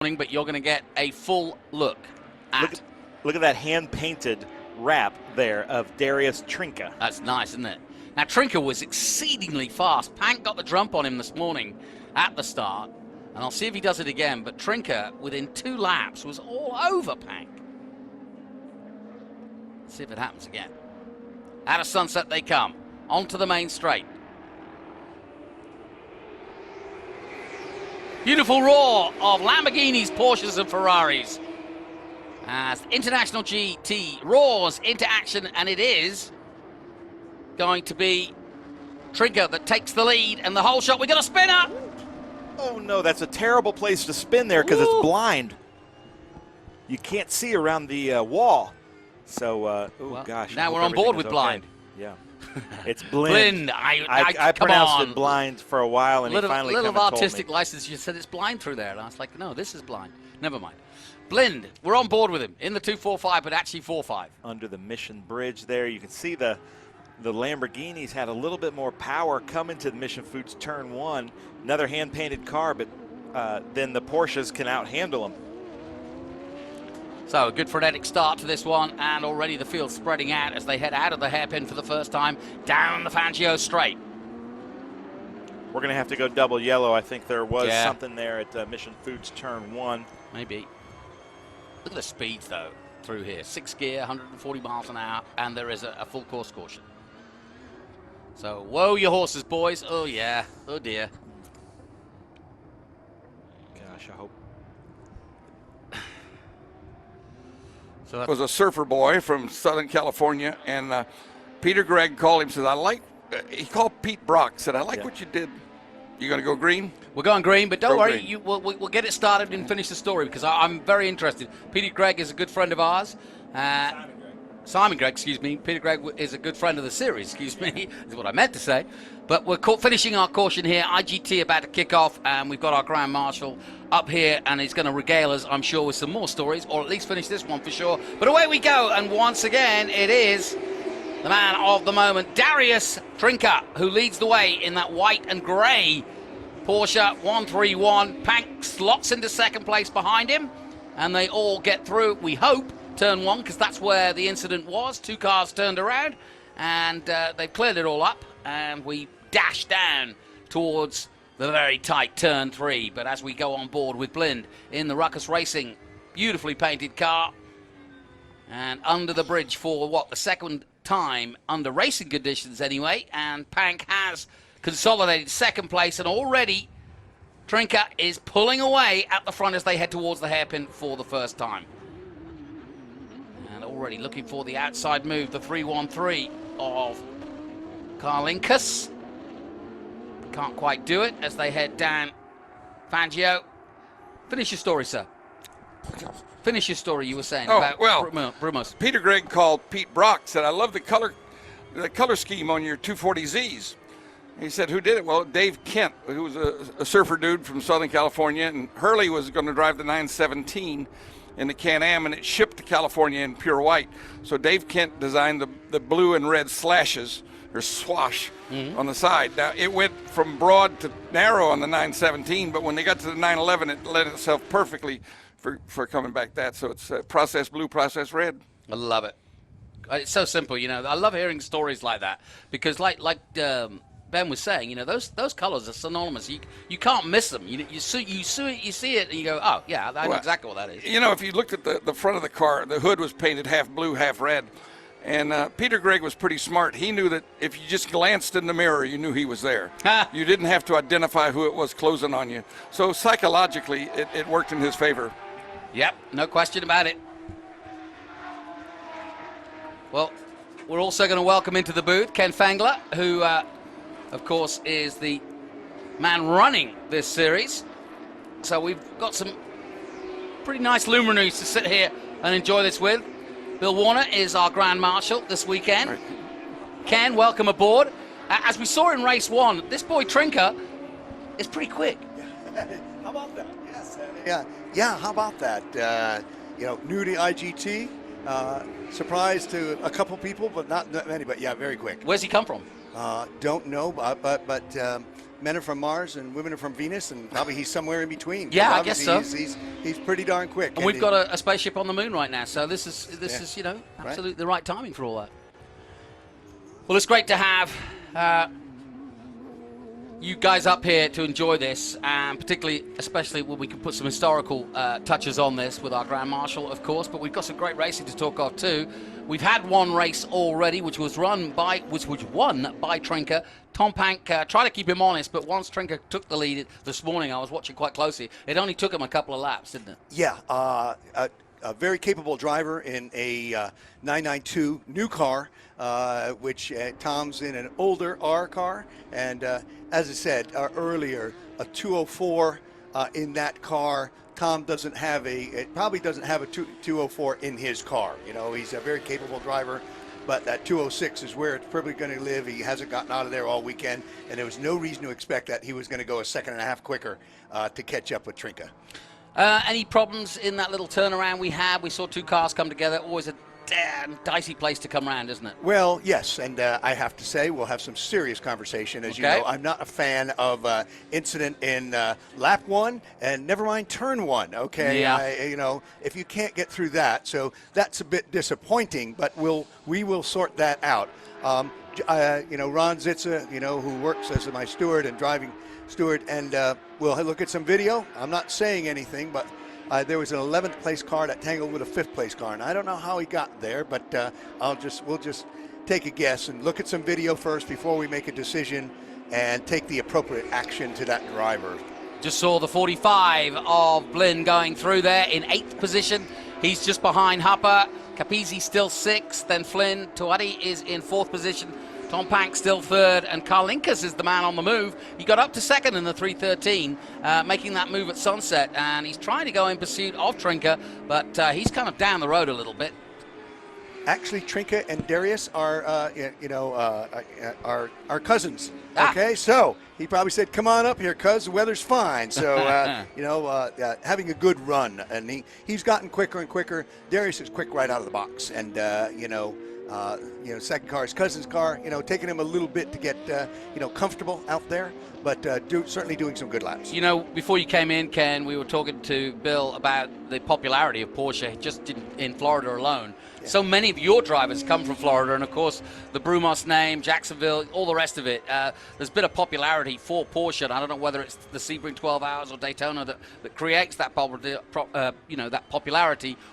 but you're going to get a full look at. Look at that hand-painted wrap there of Darius Trinka. That's nice, isn't it? Now, Trinka was exceedingly fast. Pank got the jump on him this morning at the start, and I'll see if he does it again, but Trinka, within 2 laps, was all over Pank. Let's see if it happens again. Out of Sunset they come, onto the main straight. Beautiful roar of Lamborghinis, Porsches, and Ferraris as International GT roars into action, and it is going to be Trinka that takes the lead and the whole shot. We got a spinner. Oh no, that's a terrible place to spin there because it's blind. You can't see around the wall. So, gosh. Now we're on board with blind. Yeah. It's blind. Blind. I pronounced it blind for a while, and he finally little come and artistic told me. license. You said it's blind through there, and I was like, no, this is blind. Never mind. Blind. We're on board with him in the 245, but actually 45. Under the Mission Bridge there, you can see the Lamborghinis had a little bit more power coming to the Mission Foods turn 1. Another hand-painted car, but then the Porsches can out-handle them. So a good frenetic start to this one, and already the field spreading out as they head out of the hairpin for the first time down the Fangio straight. We're going to have to go double yellow. I think there was something there at Mission Foods turn 1. Maybe. Look at the speeds, though, through here. 6 gear, 140 miles an hour, and there is a full course caution. So, whoa your horses, boys. Oh, yeah. Oh, dear. Gosh, I hope. So was a surfer boy from Southern California, and Peter Gregg called him, said, he called Pete Brock, said, I like what you did. You going to go green? We're going green, but don't worry, we'll get it started and finish the story because I'm very interested. Peter Gregg is a good friend of ours. Simon Gregg, excuse me. Peter Gregg is a good friend of the series, excuse me, is what I meant to say. But we're finishing our caution here. IGT about to kick off, and we've got our Grand Marshal up here, and he's going to regale us, I'm sure, with some more stories, or at least finish this one for sure. But away we go, and once again, it is the man of the moment, Darius Trinka, who leads the way in that white and grey Porsche 131. Pank slots into second place behind him, and they all get through, we hope, turn 1, because that's where the incident was. 2 cars turned around, and they've cleared it all up, and we dash down towards the very tight turn 3. But as we go on board with Blind in the Ruckus Racing, beautifully painted car, and under the bridge for, the second time under racing conditions anyway, and Pank has consolidated second place, and already Trinka is pulling away at the front as they head towards the hairpin for the first time. And already looking for the outside move, the 313 of Carlinkus. Can't quite do it as they head down Fangio. Finish your story, sir. Finish your story you were saying about Brumos. Peter Gregg called Pete Brock, said, I love the color scheme on your 240Zs. He said, who did it? Well, Dave Kent, who was a surfer dude from Southern California, and Hurley was going to drive the 917 in the Can-Am, and it shipped to California in pure white. So Dave Kent designed the blue and red slashes, or swash, on the side. Now, it went from broad to narrow on the 917, but when they got to the 911, it led itself perfectly for coming back that. So it's process blue, process red. I love it. It's so simple, I love hearing stories like that because like Ben was saying, those colors are synonymous. You can't miss them. You see it, and you go, oh, yeah, I know exactly what that is. If you looked at the front of the car, the hood was painted half blue, half red. And Peter Gregg was pretty smart. He knew that if you just glanced in the mirror, you knew he was there. You didn't have to identify who it was closing on you. So psychologically, it worked in his favor. Yep, no question about it. Well, we're also going to welcome into the booth Ken Fangler, who, of course, is the man running this series. So we've got some pretty nice luminaries to sit here and enjoy this with. Bill Warner is our Grand Marshal this weekend. Right. Ken, welcome aboard. As we saw in race 1, this boy Trinka is pretty quick. How about that? Yes. Yeah. How about that? New to IGT. Surprise to a couple people, but not many. But yeah, very quick. Where's he come from? Don't know, but men are from Mars and women are from Venus, and probably he's somewhere in between. Yeah, I guess so. He's pretty darn quick. And we've got a spaceship on the moon right now, so this is you know, absolutely the right timing for all that. Well, it's great to have you guys up here to enjoy this, and especially when we can put some historical touches on this with our Grand Marshal, of course. But we've got some great racing to talk of too. We've had one race already, which was won by Trinker. Tom Pank tried to keep him honest, but once Trinker took the lead this morning, I was watching quite closely. It only took him a couple of laps, didn't it? Yeah, a very capable driver in a 992 new car, which Tom's in an older R car, and as I said earlier, a 204 in that car. Tom probably doesn't have a 204 in his car. You know, he's a very capable driver, but that 206 is where it's probably going to live. He hasn't gotten out of there all weekend, and there was no reason to expect that he was going to go a second and a half quicker to catch up with Trinka. Any problems in that little turnaround we had? We saw two cars come together. Always a damn dicey place to come around, isn't it? Well, yes, and I have to say we'll have some serious conversation. As you know, I'm not a fan of incident in lap 1 and never mind turn 1. Okay, yeah. You know, if you can't get through that, so that's a bit disappointing. But we will sort that out. You know, Ron Zitza, you know, who works as my steward and driving steward, and we'll look at some video. I'm not saying anything, but there was an 11th place car that tangled with a 5th place car, and I don't know how he got there, but we'll just take a guess and look at some video first before we make a decision and take the appropriate action to that driver. Just saw the 45 of Blinn going through there in 8th position. He's just behind Hupper. Capizzi still 6th, then Flynn. Tuati is in 4th position. Tom Pank still 3rd, and Carl Linkus is the man on the move. He got up to 2nd in the 313, making that move at sunset, and he's trying to go in pursuit of Trinka, but he's kind of down the road a little bit. Actually, Trinka and Darius are, are cousins. Okay, so he probably said, "Come on up here, cuz the weather's fine." So, having a good run, and he's gotten quicker and quicker. Darius is quick right out of the box, and second car, his cousin's car, taking him a little bit to get, comfortable out there, but certainly doing some good laps. You know, before you came in, Ken, we were talking to Bill about the popularity of Porsche just in Florida alone. Yeah. So many of your drivers come from Florida, and of course, the Brumos name, Jacksonville, all the rest of it. There's been a popularity for Porsche, and I don't know whether it's the Sebring 12 Hours or Daytona that creates that popularity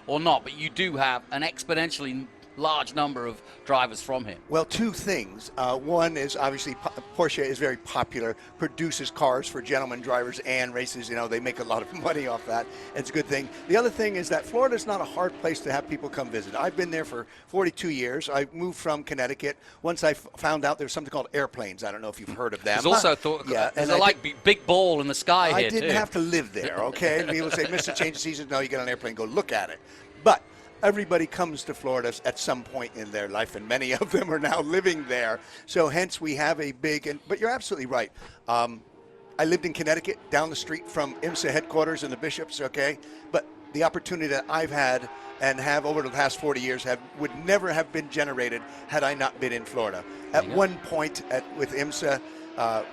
or not, but you do have an exponentially large number of drivers from here. Well, two things. One is obviously Porsche is very popular, produces cars for gentlemen drivers and races. They make a lot of money off that. It's a good thing. The other thing is that Florida's not a hard place to have people come visit. I've been there for 42 years. I moved from Connecticut. Once I found out there's something called airplanes. I don't know if you've heard of them. There's also there's a big ball in the sky here, I didn't have to live there, okay? People say, "Mr. Change the Seasons." No, you get on an airplane, go look at it. But everybody comes to Florida at some point in their life, and many of them are now living there. So hence we have a big, but you're absolutely right. I lived in Connecticut, down the street from IMSA headquarters and the Bishops, okay? But the opportunity that I've had and have over the past 40 years would never have been generated had I not been in Florida. At one point with IMSA,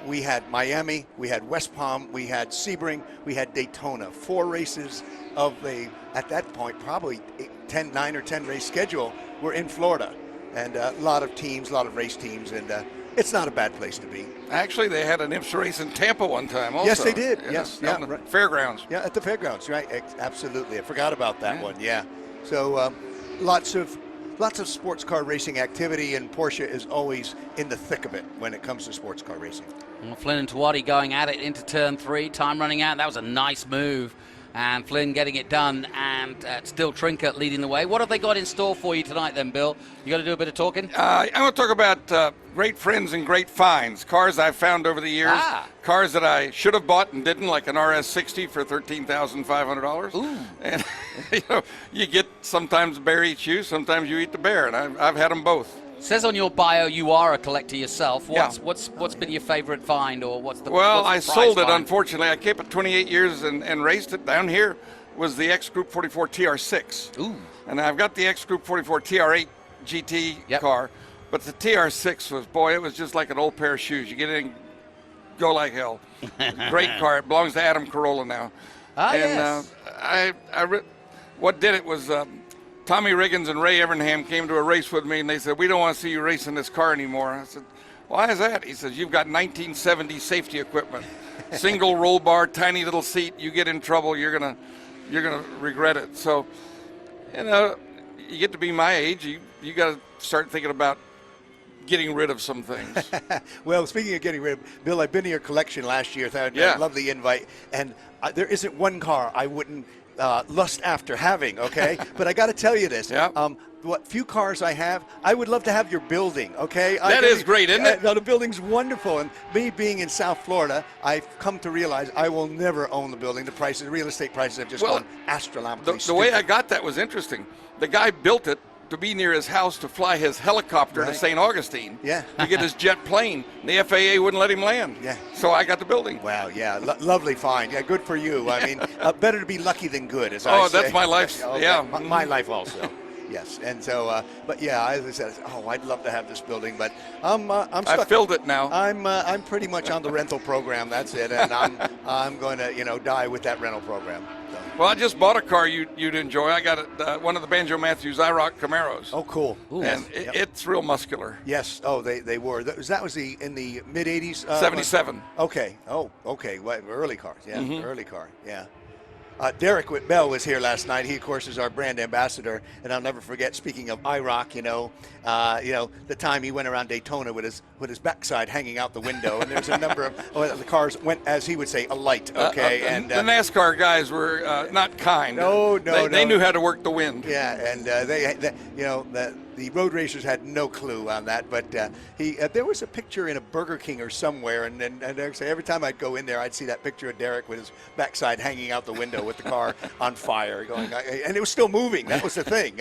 we had Miami, we had West Palm, we had Sebring, we had Daytona. 4 races of at that point, probably 9 or 10 race schedule were in Florida. And a lot of teams, a lot of race teams, and it's not a bad place to be. Actually, they had an IMSA race in Tampa one time also. Yes, they did. Yeah, yes. Yeah, the fairgrounds. Yeah, at the fairgrounds, right. Absolutely. I forgot about that one, yeah. So lots of sports car racing activity, and Porsche is always in the thick of it when it comes to sports car racing. Well, Flynn and Tuati going at it into turn 3, time running out. That was a nice move. And Flynn getting it done, and still Trinka leading the way. What have they got in store for you tonight then, Bill? You got to do a bit of talking? I'm going to talk about great friends and great finds. Cars I've found over the years. Cars that I should have bought and didn't, like an RS60 for $13,500. Ooh. And you get sometimes the bear eats you, sometimes you eat the bear, and I've had them both. Says on your bio you are a collector yourself. What's Yeah. been your favorite find, or what's the Well, what's the I prize sold it, find? unfortunately. I kept it 28 years and raced it. Down here was the X Group 44 TR6. Ooh. And I've got the X Group 44 TR8 GT car, but the TR6 was, boy, it was just like an old pair of shoes. You get in, go like hell. Great car. It belongs to Adam Carolla now. Yes. What did it was Tommy Riggins and Ray Evernham came to a race with me, and they said, we don't want to see you racing this car anymore. I said, why is that? He says, you've got 1970 safety equipment, single roll bar, tiny little seat. You get in trouble, you're gonna regret it. So, you get to be my age, you got to start thinking about getting rid of some things. Well, speaking of getting rid of, Bill, I've been to your collection last year. Yeah. I love the invite, and there isn't one car I wouldn't lust after having. Okay, but I got to tell you this. Yeah. What few cars I have, I would love to have your building. Okay, That is great, isn't it? No, the building's wonderful, and me being in South Florida, I've come to realize I will never own the building. The real estate prices have just gone astronomically. The way I got that was interesting. The guy built it to be near his house to fly his helicopter to St. Augustine. Yeah. To get his jet plane. The FAA wouldn't let him land. Yeah. So I got the building. Wow, yeah, lovely find. Yeah, good for you. I mean, better to be lucky than good, as I say. That's my life. Okay, yeah. My life also. Yes, and so, but yeah, as I said, I'd love to have this building, but I'm stuck. I've filled it now. I'm pretty much on the rental program. That's it, and I'm going to die with that rental program. So. Well, I just bought a car you'd enjoy. I got one of the Banjo Matthews IROC Camaros. Oh, cool. Ooh. And it's real muscular. Yes. Oh, they were. That was in the mid '80s. 77. Okay. Oh, okay. Well, early cars. Yeah, Mm-hmm. early car. Yeah. Derek Whitbell was here last night. He, of course, is our brand ambassador, and I'll never forget. Speaking of IROC, the time he went around Daytona with his backside hanging out the window, and there's a number of the cars went, as he would say, alight. Okay, and the NASCAR guys were not kind. No, they knew how to work the wind. Yeah, and the road racers had no clue on that, but there was a picture in a Burger King or somewhere, and every time I'd go in there, I'd see that picture of Derek with his backside hanging out the window with the car on fire, and it was still moving. That was the thing.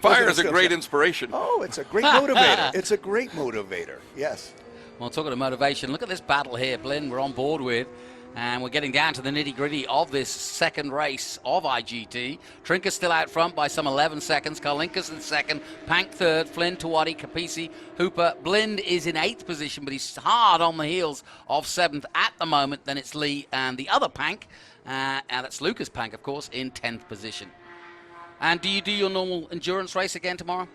Fire is a great inspiration. Oh, it's a great motivator. It's a great motivator. Yes. Well, talking of motivation, look at this battle here, Blinn, we're on board with. And we're getting down to the nitty-gritty of this second race of IGT. Trinka's still out front by some 11 seconds. Kalinka's in second. Pank third. Flynn, Tawadi, Capisi, Hooper. Blind is in 8th position, but he's hard on the heels of 7th at the moment. Then it's Lee and the other Pank. And that's Lucas Pank, of course, in 10th position. And do you do your normal endurance race again tomorrow?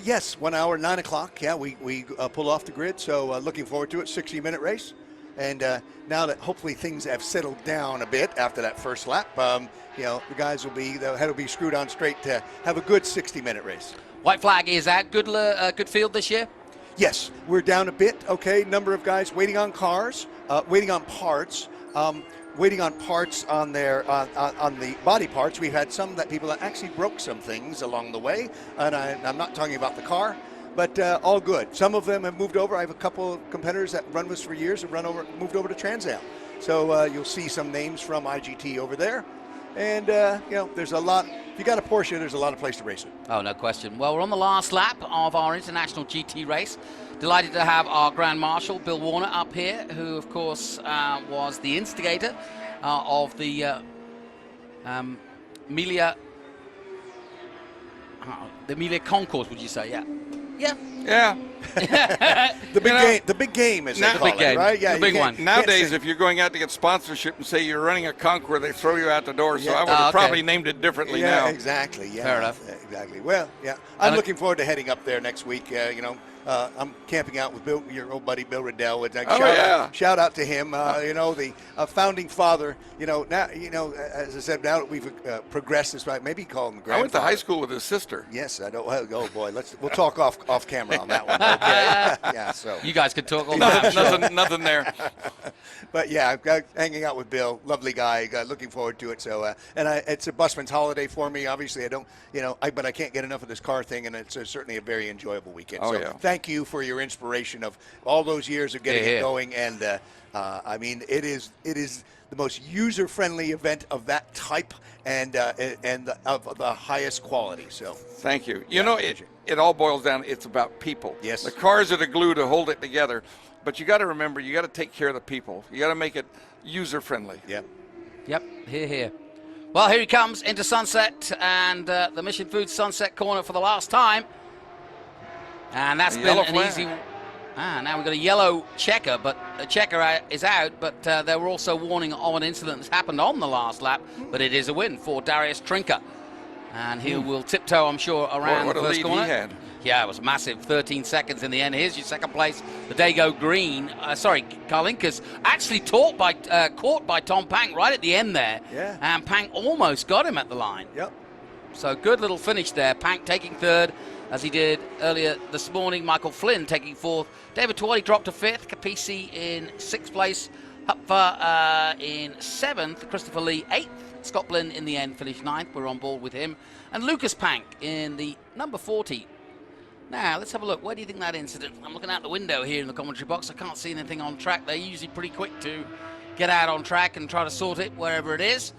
Yes, 1 hour, 9 o'clock. Yeah, we pull off the grid, so looking forward to it. 60-minute race. And now that hopefully things have settled down a bit after that first lap, the guys the head will be screwed on straight to have a good 60-minute race. White flag is out. Good field this year? Yes, we're down a bit. Okay, number of guys waiting on cars, waiting on parts, waiting on parts on their on the body parts. We've had some people that actually broke some things along the way, and I'm not talking about the car. But all good. Some of them have moved over. I have a couple of competitors that run with us for years have moved over to Trans Am. So you'll see some names from IGT over there. And, there's a lot. If you got a Porsche, there's a lot of place to race it. Oh, no question. Well, we're on the last lap of our international GT race. Delighted to have our Grand Marshal, Bill Warner, up here, who, of course, was the instigator of the Emilia Concourse, would you say? Yeah. Yeah. The big game is the big game, right? Yeah, the big one. Nowadays, if you're going out to get sponsorship and say you're running a Concours, they throw you out the door. So I would have probably named it differently now. Yeah, exactly. Yeah, fair enough. Exactly. Well, yeah, I'm looking forward to heading up there next week. I'm camping out with Bill, your old buddy Bill Riddell. Shout out to him. The founding father. Now, as I said, now that we've progressed this way, maybe call him grandfather. I went to high school with his sister. Yes, I don't. Oh boy, we'll talk off camera on that one. Okay. Yeah. So you guys could talk all that. Nothing there. But yeah, hanging out with Bill, lovely guy. Looking forward to it. So, it's a busman's holiday for me. Obviously, I don't. But I can't get enough of this car thing, and it's certainly a very enjoyable weekend. Oh, so yeah. Thank you for your inspiration of all those years of getting it going, and it is the most user-friendly event of that type and of the highest quality. So thank you. It all boils down. It's about people. Yes. The cars are the glue to hold it together, but you got to remember you got to take care of the people. You got to make it user-friendly. Yeah. Yep. Here. Well, here he comes into Sunset and the Mission Foods Sunset Corner for the last time. And that's been an easy. Now we've got a yellow checker, but a checker is out, but there were also warning of an incident that's happened on the last lap, but it is a win for Darius Trinker. And he will tiptoe, I'm sure, around What the a first lead corner. he had. Yeah, it was massive, 13 seconds in the end. Here's your second place, the Dago Green. Carlinkus actually caught by Tom Pang right at the end there. Yeah. And Pang almost got him at the line. Yep. So good little finish there. Pang taking third, as he did earlier this morning. Michael Flynn taking fourth. David Twally dropped to fifth. Capisi in sixth place. Hupfer in seventh. Christopher Lee eighth. Scott Blinn in the end finished ninth. We're on board with him. And Lucas Pank in the number 40. Now, let's have a look. Where do you think that incident? I'm looking out the window here in the commentary box. I can't see anything on track. They're usually pretty quick to get out on track and try to sort it wherever it is.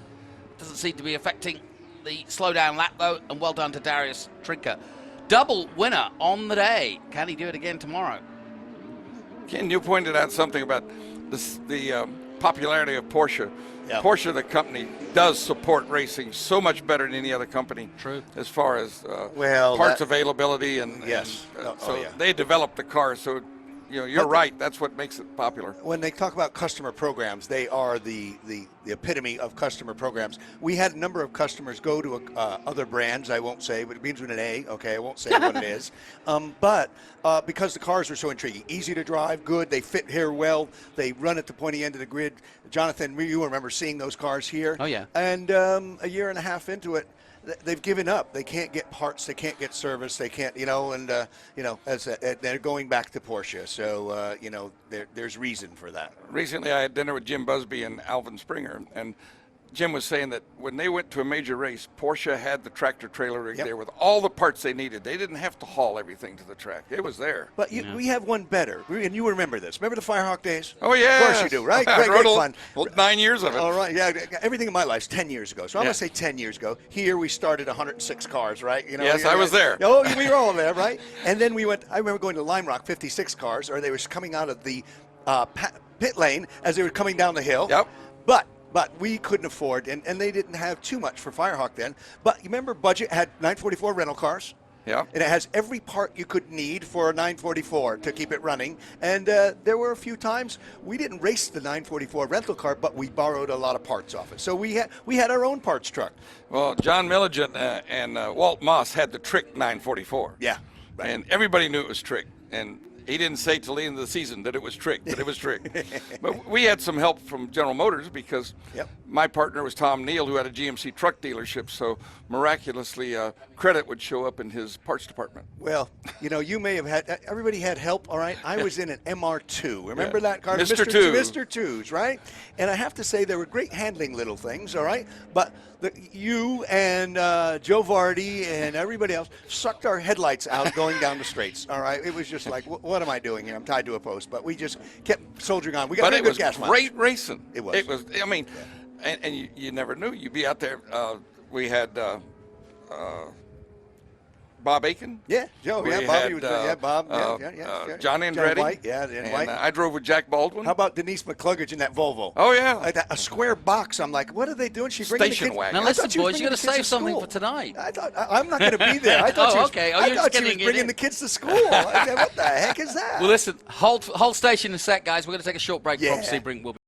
Doesn't seem to be affecting the slowdown lap, though. And well done to Darius Trinker. Double winner on the day. Can he do it again tomorrow? Ken, you pointed out something about the popularity of Porsche. Yep. Porsche, the company, does support racing so much better than any other company. True. As far as Well, parts availability and Yes. so yeah. they developed the car. So you're right. That's what makes it popular. When they talk about customer programs, they are the epitome of customer programs. We had a number of customers go to other brands. I won't say, but it begins with an A. Okay, I won't say what it is. But because the cars were so intriguing, easy to drive, good, they fit here well, they run at the pointy end of the grid. Jonathan, you remember seeing those cars here. Oh, yeah. And a year and a half into it, they've given up. They can't get parts. They can't get service. They can't, they're going back to Porsche. So, there's reason for that. Recently, I had dinner with Jim Busby and Alvin Springer, and Jim was saying that when they went to a major race, Porsche had the tractor trailer rig there with all the parts they needed. They didn't have to haul everything to the track. It was there. But we have one better, and you remember this. Remember the Firehawk days? Oh, yeah. Of course you do, right? I Great rode fun. 9 years of it. All right, yeah. Everything in my life's 10 years ago. So I'm Yeah. going to say 10 years ago. Here we started 106 cars, right? Yes, I was there. Oh, we were all there, right? And then we went, I remember going to Lime Rock, 56 cars, or they were coming out of the pit lane as they were coming down the hill. Yep. But we couldn't afford, and they didn't have too much for Firehawk then. But you remember Budget had 944 rental cars. Yeah. And it has every part you could need for a 944 to keep it running. And there were a few times we didn't race the 944 rental car, but we borrowed a lot of parts off it. So we had our own parts truck. Well, John Milligan and Walt Moss had the Trick 944. Yeah. Right. And everybody knew it was Trick. And he didn't say till the end of the season that it was Trick, but it was Trick. But we had some help from General Motors because my partner was Tom Neal, who had a GMC truck dealership. So miraculously, credit would show up in his parts department. Well, you may have had, everybody had help, all right? I was in an MR2. Remember that car? Mr. Two. Mr. Twos, right? And I have to say, there were great handling little things, all right? But you and Joe Vardy and everybody else sucked our headlights out going down the straights, all right? It was just like, what am I doing here? I'm tied to a post. But we just kept soldiering on. We got But it good was gas great racing. It was. It was. I mean, and you never knew. You'd be out there. We had Bob Aiken. Yeah, Joe. We Yeah, Bobby had, was there. Yeah, Bob. Yeah. John Andretti. White. Yeah, and White. I drove with Jack Baldwin. How about Denise McCluggage in that Volvo? Oh yeah. Like a square box. I'm like, what are they doing? She's bringing Station the kids. wagon. Now I listen, thought she was boys, you got to bringing the kids save something school. for tonight. I thought I'm not going to be there. I thought Oh, she was, okay. Oh, I you're thought just she was getting it bringing in. the kids to school. I said, what the heck is that? Well, listen, hold station in a sec, guys. We're going to take a short break. Yeah. Rob Sebring will be